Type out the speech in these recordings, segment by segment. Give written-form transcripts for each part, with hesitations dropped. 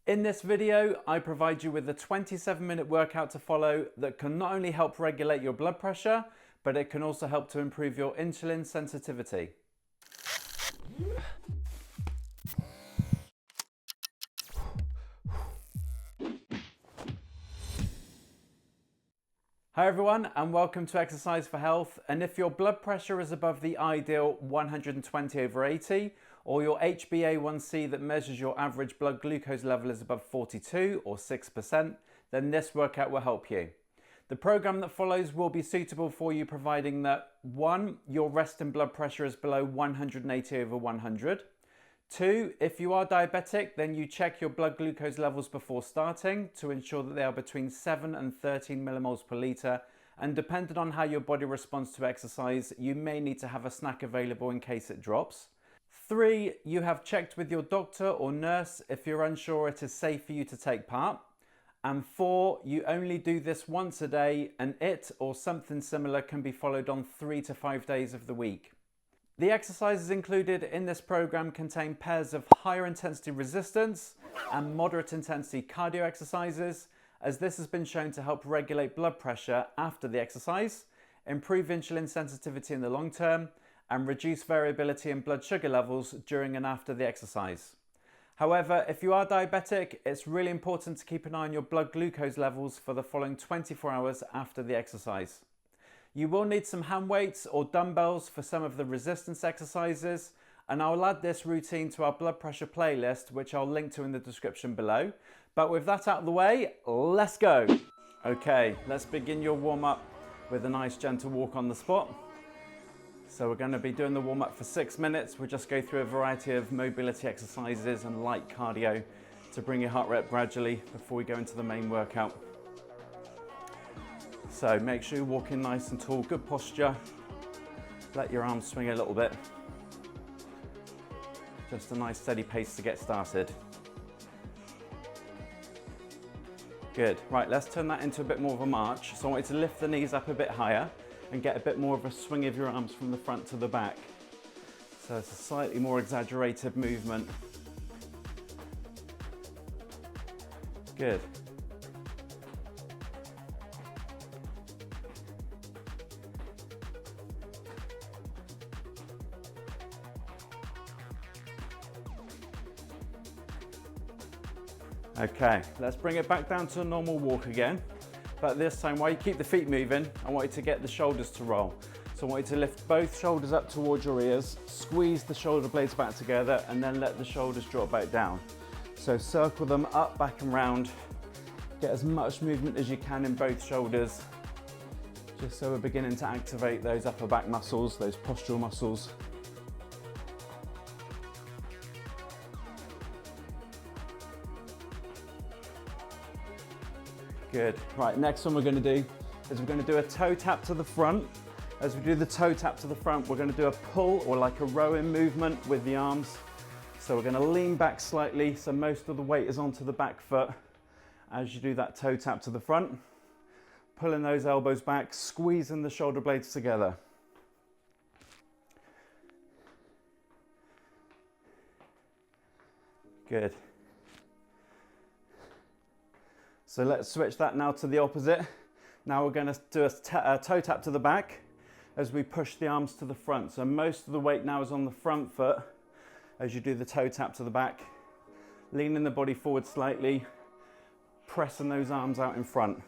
In this video, I provide you with a 27-minute workout to follow that can not only help regulate your blood pressure, but it can also help to improve your insulin sensitivity. Hi everyone, and welcome to Exercise for Health. And if your blood pressure is above the ideal 120/80, or your HbA1c that measures your average blood glucose level is above 42 or 6%, then this workout will help you. The program that follows will be suitable for you, providing that 1, your resting blood pressure is below 180/100. 2, if you are diabetic, then you check your blood glucose levels before starting to ensure that they are between 7 and 13 millimoles per litre, and depending on how your body responds to exercise, you may need to have a snack available in case it drops. 3, you have checked with your doctor or nurse if you're unsure it is safe for you to take part. And 4, you only do this once a day, and it or something similar can be followed on 3 to 5 days of the week. The exercises included in this program contain pairs of higher intensity resistance and moderate intensity cardio exercises, as this has been shown to help regulate blood pressure after the exercise, improve insulin sensitivity in the long term, and reduce variability in blood sugar levels during and after the exercise. However, if you are diabetic, it's really important to keep an eye on your blood glucose levels for the following 24 hours after the exercise. You will need some hand weights or dumbbells for some of the resistance exercises, and I'll add this routine to our blood pressure playlist, which I'll link to in the description below. But with that out of the way, let's go. Okay, let's begin your warm up with a nice gentle walk on the spot. So we're going to be doing the warm up for 6 minutes. We'll just go through a variety of mobility exercises and light cardio to bring your heart rate up gradually before we go into the main workout. So make sure you're walking nice and tall, good posture. Let your arms swing a little bit. Just a nice steady pace to get started. Good, right, let's turn that into a bit more of a march. So I want you to lift the knees up a bit higher and get a bit more of a swing of your arms from the front to the back. So it's a slightly more exaggerated movement. Good. Okay, let's bring it back down to a normal walk again. But this time, while you keep the feet moving, I want you to get the shoulders to roll. So I want you to lift both shoulders up towards your ears, squeeze the shoulder blades back together, and then let the shoulders drop back down. So circle them up, back and round. Get as much movement as you can in both shoulders, just so we're beginning to activate those upper back muscles, those postural muscles. Good. Right, next one we're going to do is we're going to do a toe tap to the front. As we do the toe tap to the front, we're going to do a pull or like a rowing movement with the arms. So we're going to lean back slightly so most of the weight is onto the back foot as you do that toe tap to the front. Pulling those elbows back, squeezing the shoulder blades together. Good. So let's switch that now to the opposite. Now we're going to do a toe tap to the back as we push the arms to the front. So most of the weight now is on the front foot as you do the toe tap to the back. Leaning the body forward slightly, pressing those arms out in front.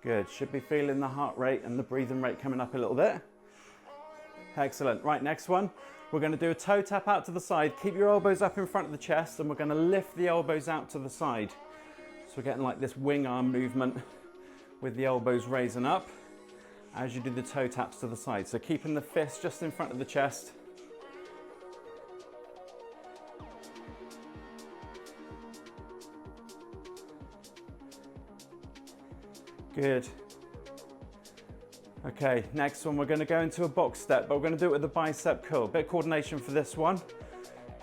Good, should be feeling the heart rate and the breathing rate coming up a little bit. Excellent. Right, next one. We're going to do a toe tap out to the side. Keep your elbows up in front of the chest, and we're going to lift the elbows out to the side. So we're getting like this wing arm movement with the elbows raising up as you do the toe taps to the side. So keeping the fist just in front of the chest. Good. Okay, next one, we're going to go into a box step, but we're going to do it with a bicep curl. Bit of coordination for this one.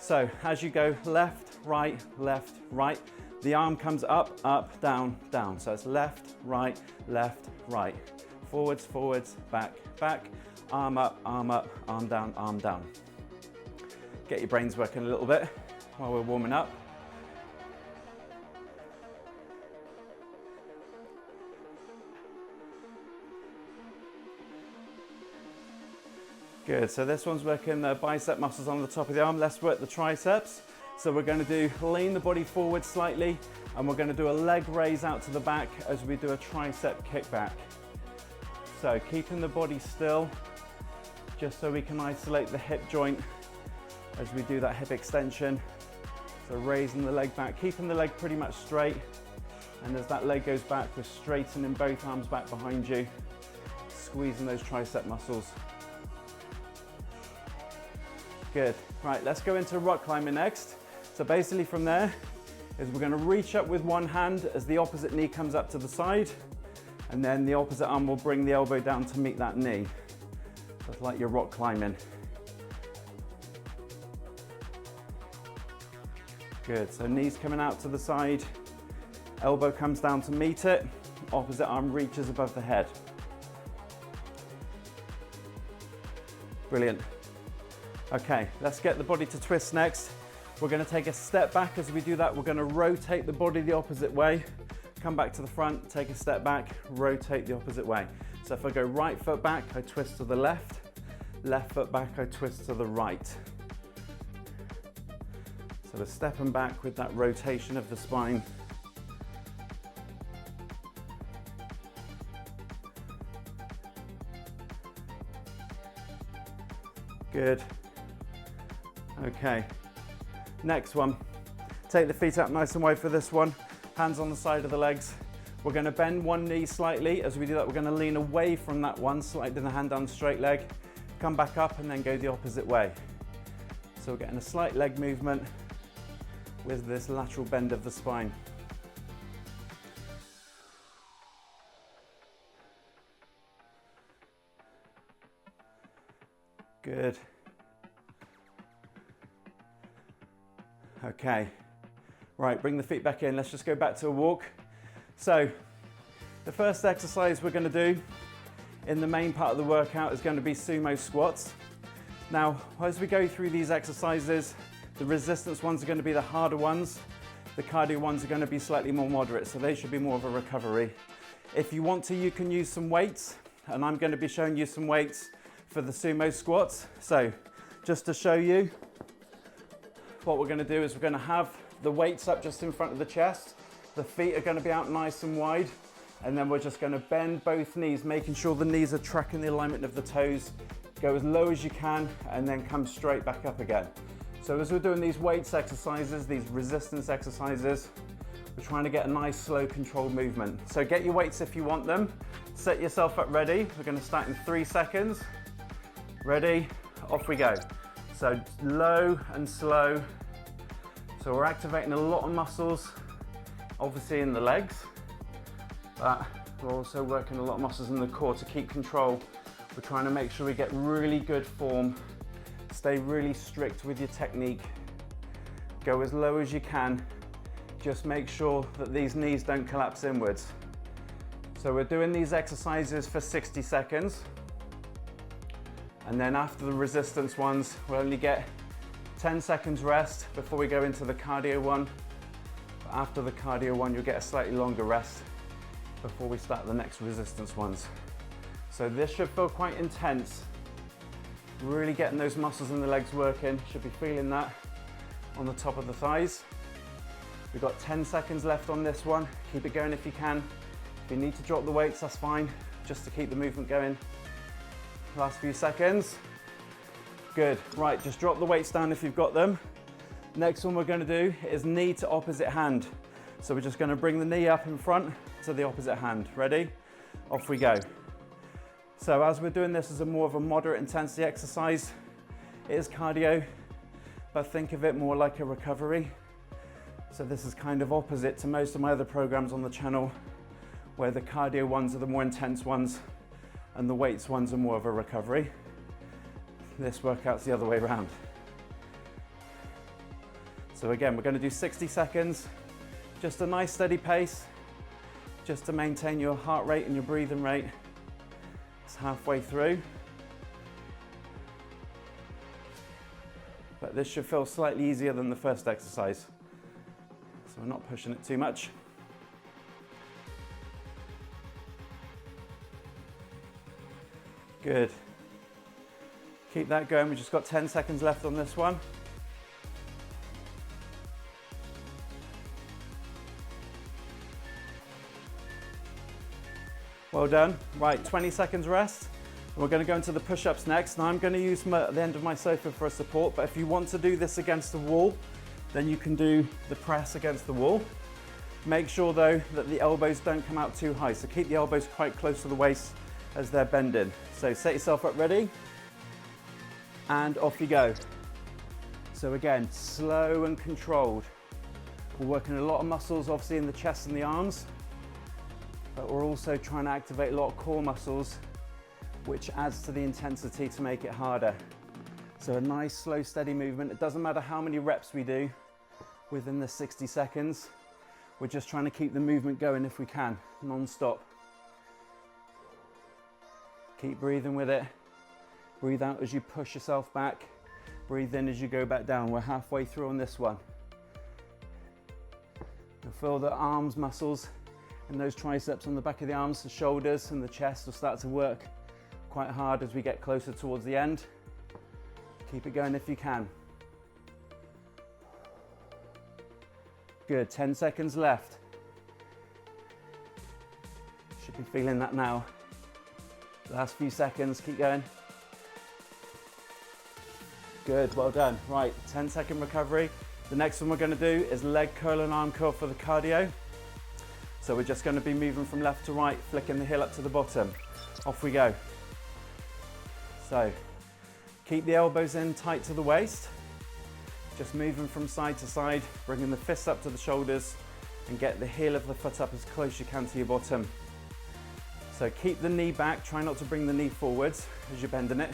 So as you go left, right, the arm comes up, up, down, down. So it's left, right, Forwards, forwards, back, back, arm up, arm down, arm down. Get your brains working a little bit while we're warming up. Good, so this one's working the bicep muscles on the top of the arm. Let's work the triceps. So we're going to do lean the body forward slightly, and we're going to do a leg raise out to the back as we do a tricep kickback. So keeping the body still, just so we can isolate the hip joint as we do that hip extension. So raising the leg back, keeping the leg pretty much straight, and as that leg goes back, we're straightening both arms back behind you, squeezing those tricep muscles. Good. Right, let's go into rock climbing next. So basically from there is we're going to reach up with one hand as the opposite knee comes up to the side, and then the opposite arm will bring the elbow down to meet that knee. So it's like you're rock climbing. Good, so knees coming out to the side, elbow comes down to meet it, opposite arm reaches above the head. Brilliant. Okay, let's get the body to twist next. We're going to take a step back. As we do that, we're going to rotate the body the opposite way, come back to the front, take a step back, rotate the opposite way. So if I go right foot back, I twist to the left, left foot back, I twist to the right. So we're stepping back with that rotation of the spine. Good. Okay, next one. Take the feet up nice and wide for this one. Hands on the side of the legs. We're going to bend one knee slightly. As we do that, we're going to lean away from that one, sliding the hand down straight leg, come back up and then go the opposite way. So we're getting a slight leg movement with this lateral bend of the spine. Good. Okay, right, bring the feet back in. Let's just go back to a walk. So the first exercise we're going to do in the main part of the workout is going to be sumo squats. Now, as we go through these exercises, the resistance ones are going to be the harder ones. The cardio ones are going to be slightly more moderate, so they should be more of a recovery. If you want to, you can use some weights, and I'm going to be showing you some weights for the sumo squats. So just to show you, what we're going to do is we're going to have the weights up just in front of the chest. The feet are going to be out nice and wide, and then we're just going to bend both knees, making sure the knees are tracking the alignment of the toes. Go as low as you can and then come straight back up again. So as we're doing these weights exercises, these resistance exercises, we're trying to get a nice slow controlled movement. So get your weights if you want them. Set yourself up ready. We're going to start in 3 seconds. Ready, off we go. So low and slow. So we're activating a lot of muscles, obviously in the legs, but we're also working a lot of muscles in the core to keep control. We're trying to make sure we get really good form, stay really strict with your technique, go as low as you can, just make sure that these knees don't collapse inwards. So we're doing these exercises for 60 seconds. And then after the resistance ones, we'll only get 10 seconds rest before we go into the cardio one. But after the cardio one, you'll get a slightly longer rest before we start the next resistance ones. So this should feel quite intense. Really getting those muscles in the legs working. Should be feeling that on the top of the thighs. We've got 10 seconds left on this one. Keep it going if you can. If you need to drop the weights, that's fine, just to keep the movement going. Last few seconds. Good. Right, just drop the weights down if you've got them. Next one we're going to do is knee to opposite hand. So we're just going to bring the knee up in front to the opposite hand. Ready? Off we go. So as we're doing this as a more of a moderate intensity exercise, it is cardio, but think of it more like a recovery. So this is kind of opposite to most of my other programs on the channel, where the cardio ones are the more intense ones and the weights ones are more of a recovery. This workout's the other way around. So again, we're going to do 60 seconds, just a nice steady pace, just to maintain your heart rate and your breathing rate. It's halfway through. But this should feel slightly easier than the first exercise. So we're not pushing it too much. Good. Keep that going. We've just got 10 seconds left on this one. Well done. Right, 20 seconds rest. We're going to go into the push-ups next. Now I'm going to use the end of my sofa for a support, but if you want to do this against the wall, then you can do the press against the wall. Make sure though that the elbows don't come out too high, so keep the elbows quite close to the waist as they're bending. So set yourself up ready, and off you go. So again, slow and controlled. We're working a lot of muscles obviously in the chest and the arms, but we're also trying to activate a lot of core muscles, which adds to the intensity to make it harder. So a nice, slow, steady movement. It doesn't matter how many reps we do within the 60 seconds. We're just trying to keep the movement going if we can, non-stop. Keep breathing with it. Breathe out as you push yourself back. Breathe in as you go back down. We're halfway through on this one. You'll feel the arms muscles and those triceps on the back of the arms, the shoulders and the chest will start to work quite hard as we get closer towards the end. Keep it going if you can. Good, 10 seconds left. Should be feeling that now. Last few seconds, keep going. Good, well done. Right, 10-second recovery. The next one we're going to do is leg curl and arm curl for the cardio. So we're just going to be moving from left to right, flicking the heel up to the bottom. Off we go. So keep the elbows in tight to the waist. Just moving from side to side, bringing the fists up to the shoulders and get the heel of the foot up as close as you can to your bottom. So keep the knee back, try not to bring the knee forwards as you're bending it.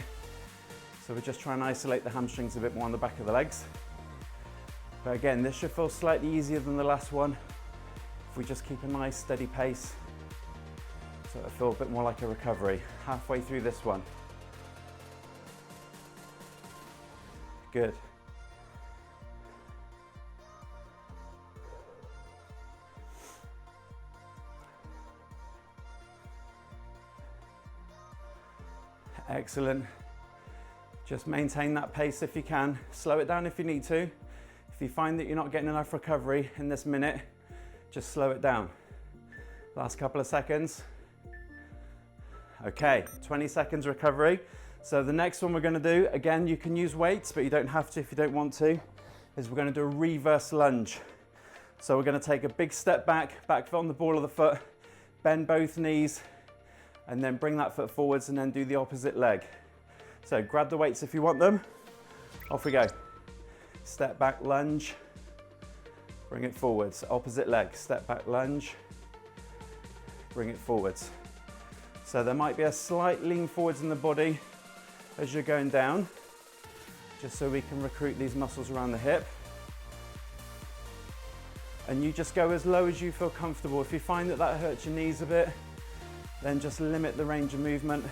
So we're just trying to isolate the hamstrings a bit more on the back of the legs. But again, this should feel slightly easier than the last one if we just keep a nice steady pace. So it'll feel a bit more like a recovery. Halfway through this one. Good. Excellent. Just maintain that pace if you can. Slow it down if you need to. If you find that you're not getting enough recovery in this minute, just slow it down. Last couple of seconds. Okay, 20 seconds recovery. So the next one we're going to do, again, you can use weights, but you don't have to if you don't want to, is we're going to do a reverse lunge. So we're going to take a big step back, back foot on the ball of the foot, bend both knees, and then bring that foot forwards and then do the opposite leg. So grab the weights if you want them. Off we go. Step back, lunge, bring it forwards. Opposite leg, step back, lunge, bring it forwards. So there might be a slight lean forwards in the body as you're going down, just so we can recruit these muscles around the hip. And you just go as low as you feel comfortable. If you find that that hurts your knees a bit, then just limit the range of movement.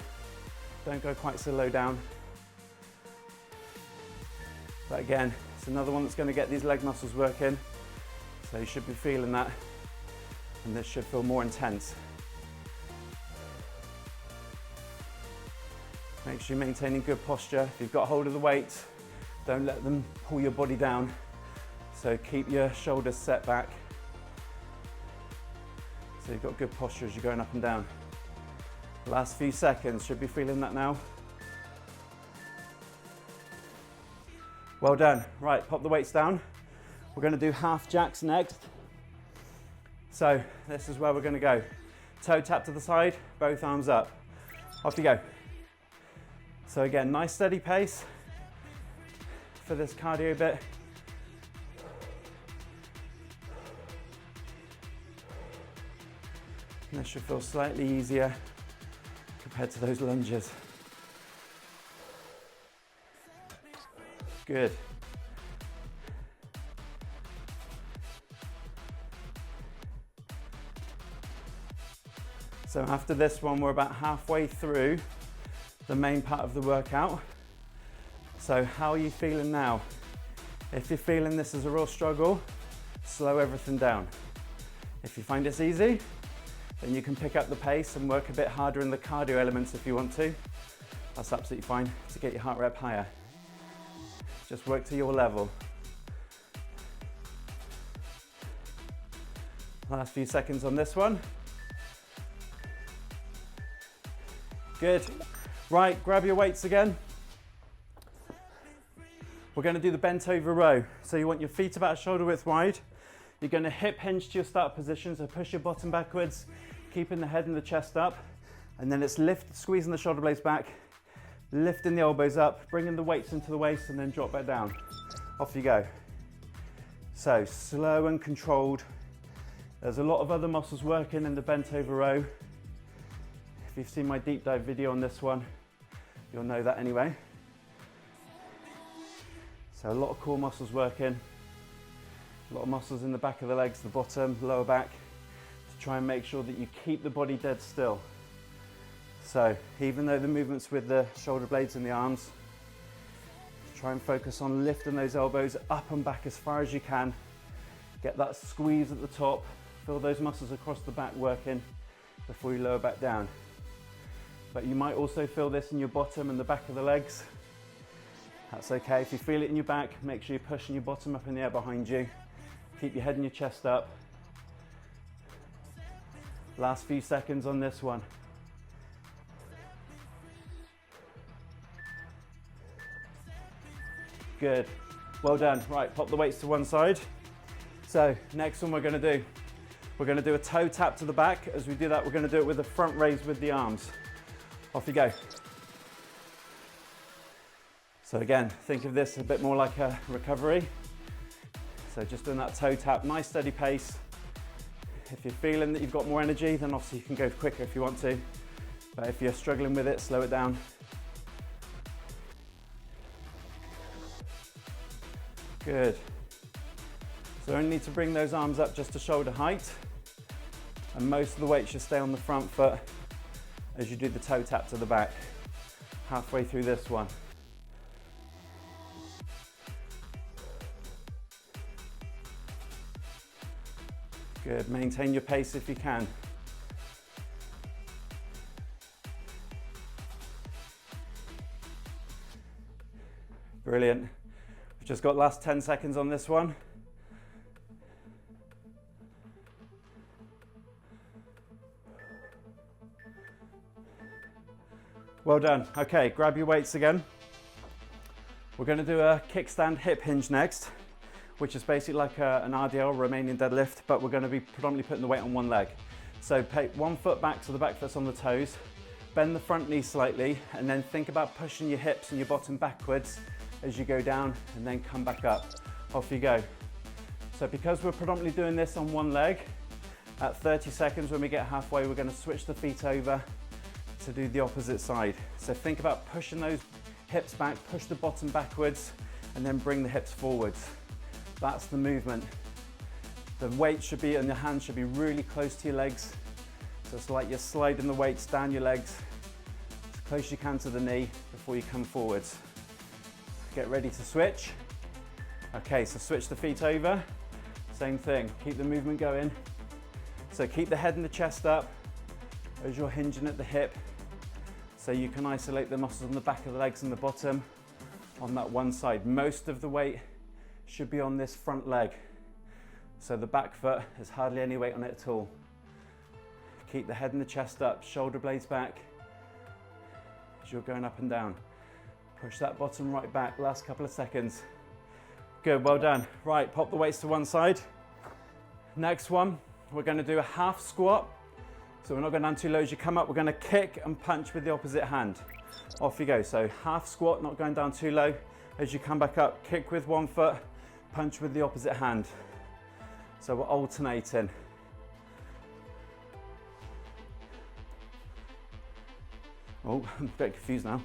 Don't go quite so low down. But again, it's another one that's going to get these leg muscles working. So you should be feeling that, and this should feel more intense. Make sure you're maintaining good posture. If you've got hold of the weights, don't let them pull your body down. So keep your shoulders set back. So you've got good posture as you're going up and down. Last few seconds, should be feeling that now. Well done. Right, pop the weights down. We're going to do half jacks next. So this is where we're going to go. Toe tap to the side, both arms up. Off you go. So again, nice steady pace for this cardio bit. And this should feel slightly easier compared to those lunges. Good. So after this one, we're about halfway through. the main part of the workout. So how are you feeling now? If you're feeling this is a real struggle, slow everything down. If you find it's easy, then you can pick up the pace and work a bit harder in the cardio elements if you want to. That's absolutely fine to get your heart rep higher. Just work to your level. Last few seconds on this one. Good. Right, grab your weights again. We're going to do the bent over row. So you want your feet about shoulder width wide. You're going to hip hinge to your start position, so push your bottom backwards, keeping the head and the chest up, and then it's lift, squeezing the shoulder blades back, lifting the elbows up, bringing the weights into the waist, and then drop back down. Off you go. So slow and controlled. There's a lot of other muscles working in the bent over row. If you've seen my deep dive video on this one, you'll know that anyway. So a lot of core muscles working, a lot of muscles in the back of the legs, the bottom, lower back, to try and make sure that you keep the body dead still. So even though the movement's with the shoulder blades and the arms, try and focus on lifting those elbows up and back as far as you can. Get that squeeze at the top, feel those muscles across the back working before you lower back down. But you might also feel this in your bottom and the back of the legs. That's okay. If you feel it in your back, make sure you're pushing your bottom up in the air behind you. Keep your head and your chest up. Last few seconds on this one. Good. Well done. Right, pop the weights to one side. So next one we're going to do a toe tap to the back. As we do that, we're going to do it with the front raise with the arms. Off you go. So again, think of this a bit more like a recovery. So just doing that toe tap, nice steady pace. If you're feeling that you've got more energy, then obviously you can go quicker if you want to. But if you're struggling with it, slow it down. Good. So only need to bring those arms up just to shoulder height. And most of the weight should stay on the front foot as you do the toe tap to the back. Halfway through this one. Good, maintain your pace if you can. Brilliant. We've just got last 10 seconds on this one. Well done. Okay, grab your weights again. We're going to do a kickstand hip hinge next, which is basically like an RDL, Romanian deadlift, but we're going to be predominantly putting the weight on one leg. So take one foot back so the back foot's on the toes, bend the front knee slightly, and then think about pushing your hips and your bottom backwards as you go down, and then come back up. Off you go. So because we're predominantly doing this on one leg, at 30 seconds when we get halfway, we're going to switch the feet over to do the opposite side. So think about pushing those hips back, push the bottom backwards, and then bring the hips forwards. That's the movement. The weight should be, and the hands should be really close to your legs. So it's like you're sliding the weights down your legs as close as you can to the knee before you come forwards. Get ready to switch. Okay, so switch the feet over. Same thing, keep the movement going. So keep the head and the chest up as you're hinging at the hip. So you can isolate the muscles on the back of the legs and the bottom on that one side. Most of the weight should be on this front leg. So the back foot has hardly any weight on it at all. Keep the head and the chest up, shoulder blades back as you're going up and down. Push that bottom right back, last couple of seconds. Good, well done. Right, pop the weights to one side. Next one, we're going to do a half squat. So we're not going down too low as you come up, we're going to kick and punch with the opposite hand. Off you go, so half squat, not going down too low. As you come back up, kick with one foot, punch with the opposite hand. So we're alternating. Oh, I'm a bit confused now.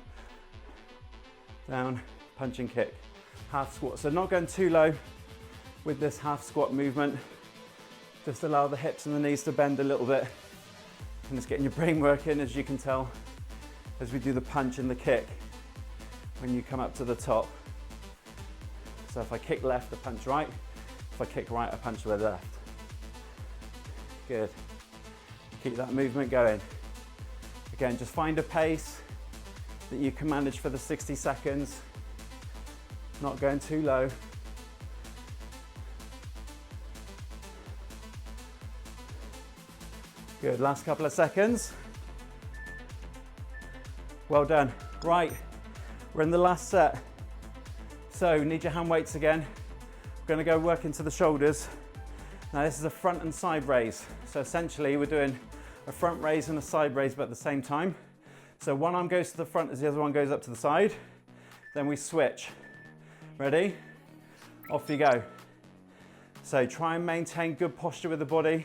Down, punch and kick. Half squat, so not going too low with this half squat movement. Just allow the hips and the knees to bend a little bit. And it's getting your brain working, as you can tell, as we do the punch and the kick when you come up to the top. So if I kick left, I punch right. If I kick right, I punch to the left. Good. Keep that movement going. Again, just find a pace that you can manage for the 60 seconds. Not going too low. Good, last couple of seconds. Well done. Right, we're in the last set. So need your hand weights again. We're gonna go work into the shoulders. Now this is a front and side raise. So essentially we're doing a front raise and a side raise, but at the same time. So one arm goes to the front as the other one goes up to the side. Then we switch. Ready? Off you go. So try and maintain good posture with the body.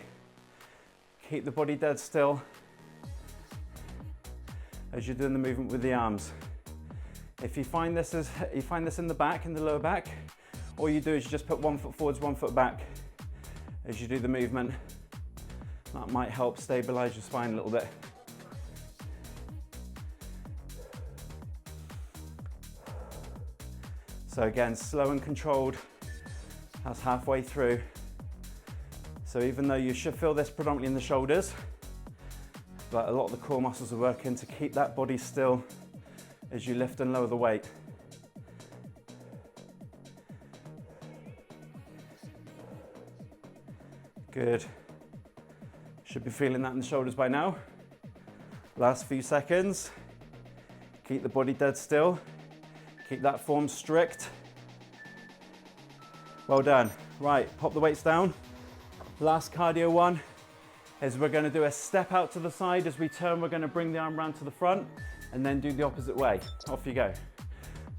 Keep the body dead still as you're doing the movement with the arms. If you find this in the back, in the lower back, all you do is you just put 1 foot forwards, 1 foot back as you do the movement. That might help stabilize your spine a little bit. So again, slow and controlled. That's halfway through. So even though you should feel this predominantly in the shoulders, but a lot of the core muscles are working to keep that body still as you lift and lower the weight. Good. Should be feeling that in the shoulders by now. Last few seconds. Keep the body dead still. Keep that form strict. Well done. Right, pop the weights down. Last cardio one is we're going to do a step out to the side. As we turn, we're going to bring the arm round to the front and then do the opposite way. Off you go.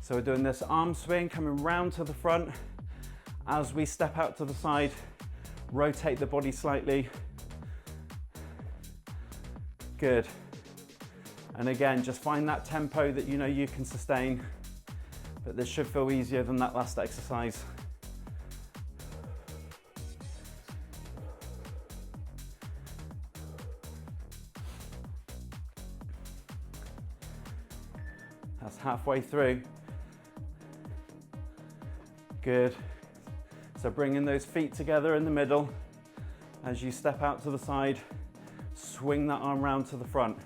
So we're doing this arm swing, coming round to the front. As we step out to the side, rotate the body slightly. Good. And again, just find that tempo that you know you can sustain, but this should feel easier than that last exercise. That's halfway through. Good. So bringing those feet together in the middle as you step out to the side, swing that arm round to the front.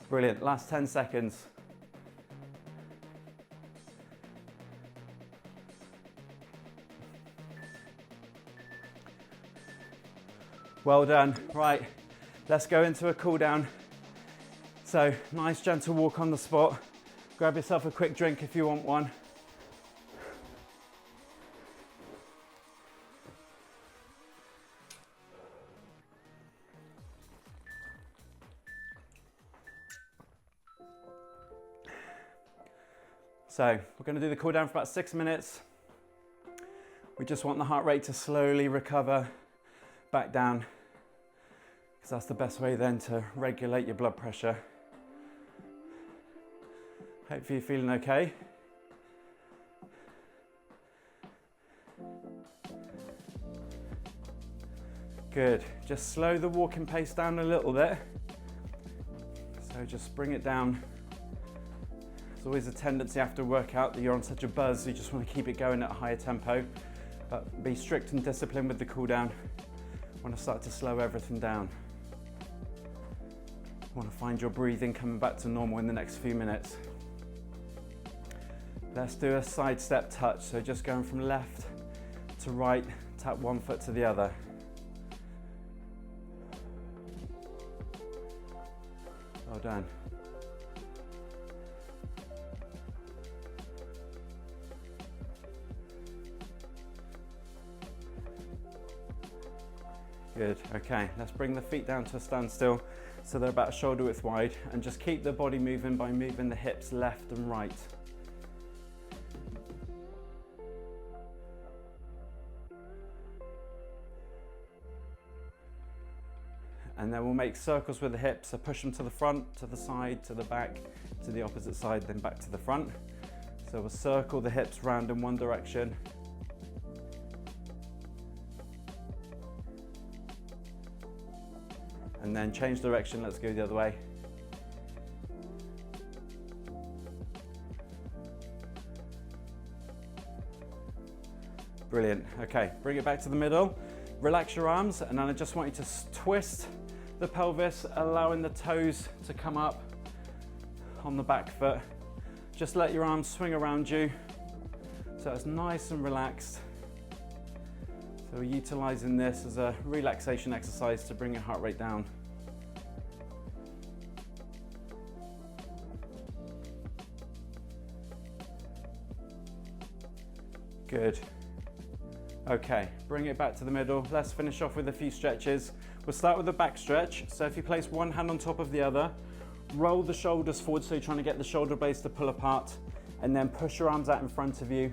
Brilliant, last 10 seconds. Well done. Right, let's go into a cool down. So nice gentle walk on the spot. Grab yourself a quick drink if you want one. So we're going to do the cool down for about 6 minutes. We just want the heart rate to slowly recover back down, because that's the best way then to regulate your blood pressure. Hopefully you're feeling okay. Good. Just slow the walking pace down a little bit. So just bring it down. There's always a tendency after a workout that you're on such a buzz, you just want to keep it going at a higher tempo, but be strict and disciplined with the cool down. Want to start to slow everything down. Want to find your breathing coming back to normal in the next few minutes. Let's do a side step touch, so just going from left to right, tap one foot to the other. Well done. Good, okay, let's bring the feet down to a standstill so they're about shoulder width wide, and just keep the body moving by moving the hips left and right. And then we'll make circles with the hips, so push them to the front, to the side, to the back, to the opposite side, then back to the front. So we'll circle the hips round in one direction. And then change direction, let's go the other way. Brilliant. Okay, bring it back to the middle. Relax your arms, and then I just want you to twist the pelvis, allowing the toes to come up on the back foot. Just let your arms swing around you so it's nice and relaxed. So we're utilizing this as a relaxation exercise to bring your heart rate down. Good. Okay, bring it back to the middle. Let's finish off with a few stretches. We'll start with a back stretch. So if you place one hand on top of the other, roll the shoulders forward so you're trying to get the shoulder blades to pull apart, and then push your arms out in front of you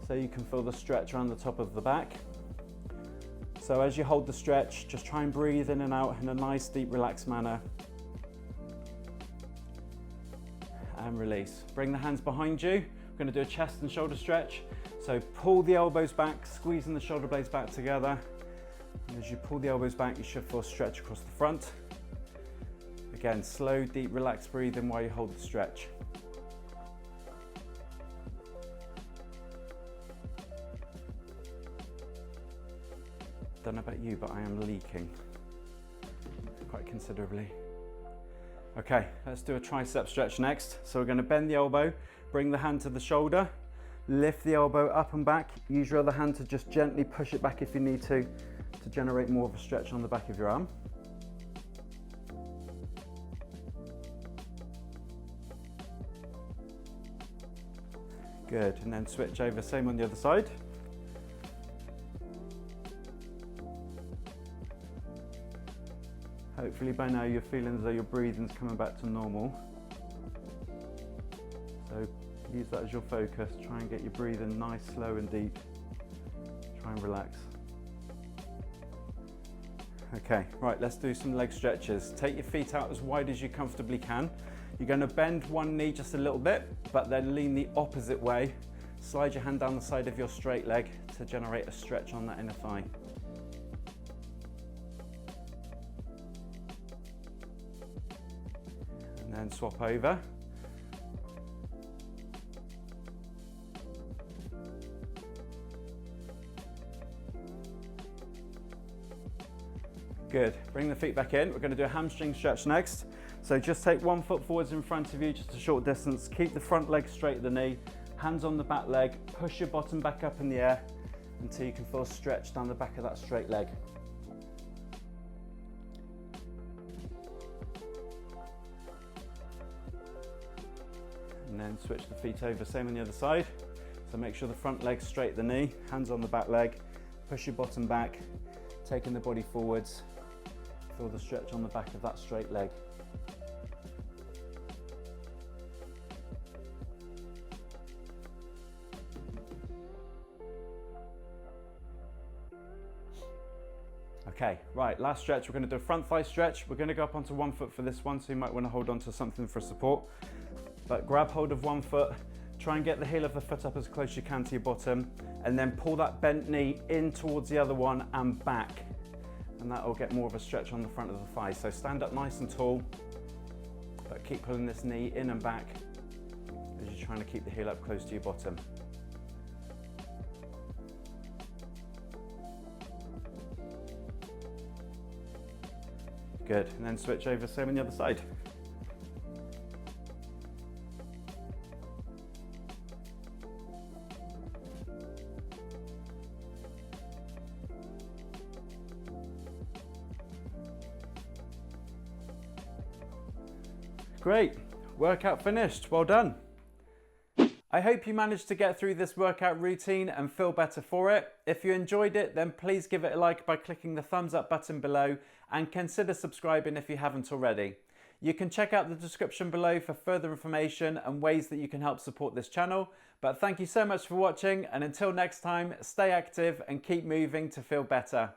so you can feel the stretch around the top of the back. So as you hold the stretch, just try and breathe in and out in a nice, deep, relaxed manner. And release. Bring the hands behind you. We're going to do a chest and shoulder stretch. So pull the elbows back, squeezing the shoulder blades back together. And as you pull the elbows back, you should feel a stretch across the front. Again, slow, deep, relaxed breathing while you hold the stretch. Don't know about you, but I am leaking quite considerably. Okay, let's do a tricep stretch next. So we're going to bend the elbow, bring the hand to the shoulder, lift the elbow up and back. Use your other hand to just gently push it back if you need to generate more of a stretch on the back of your arm. Good, and then switch over, same on the other side. Hopefully by now you're feeling as though your breathing's coming back to normal. So use that as your focus. Try and get your breathing nice, slow and deep. Try and relax. Okay, right, let's do some leg stretches. Take your feet out as wide as you comfortably can. You're going to bend one knee just a little bit, but then lean the opposite way. Slide your hand down the side of your straight leg to generate a stretch on that inner thigh. And then swap over. Good, bring the feet back in. We're going to do a hamstring stretch next. So just take one foot forwards in front of you, just a short distance. Keep the front leg straight at the knee, hands on the back leg, push your bottom back up in the air until you can feel a stretch down the back of that straight leg. And then switch the feet over, same on the other side. So make sure the front leg's straight at the knee, hands on the back leg, push your bottom back, taking the body forwards. Feel the stretch on the back of that straight leg. Okay, right, last stretch. We're going to do a front thigh stretch. We're going to go up onto one foot for this one, so you might want to hold on to something for support. But grab hold of one foot, try and get the heel of the foot up as close as you can to your bottom, and then pull that bent knee in towards the other one and back. And that will get more of a stretch on the front of the thigh. So stand up nice and tall, but keep pulling this knee in and back as you're trying to keep the heel up close to your bottom. Good, and then switch over, same on the other side. Great, workout finished, well done. I hope you managed to get through this workout routine and feel better for it. If you enjoyed it, then please give it a like by clicking the thumbs up button below and consider subscribing if you haven't already. You can check out the description below for further information and ways that you can help support this channel. But thank you so much for watching, and until next time, stay active and keep moving to feel better.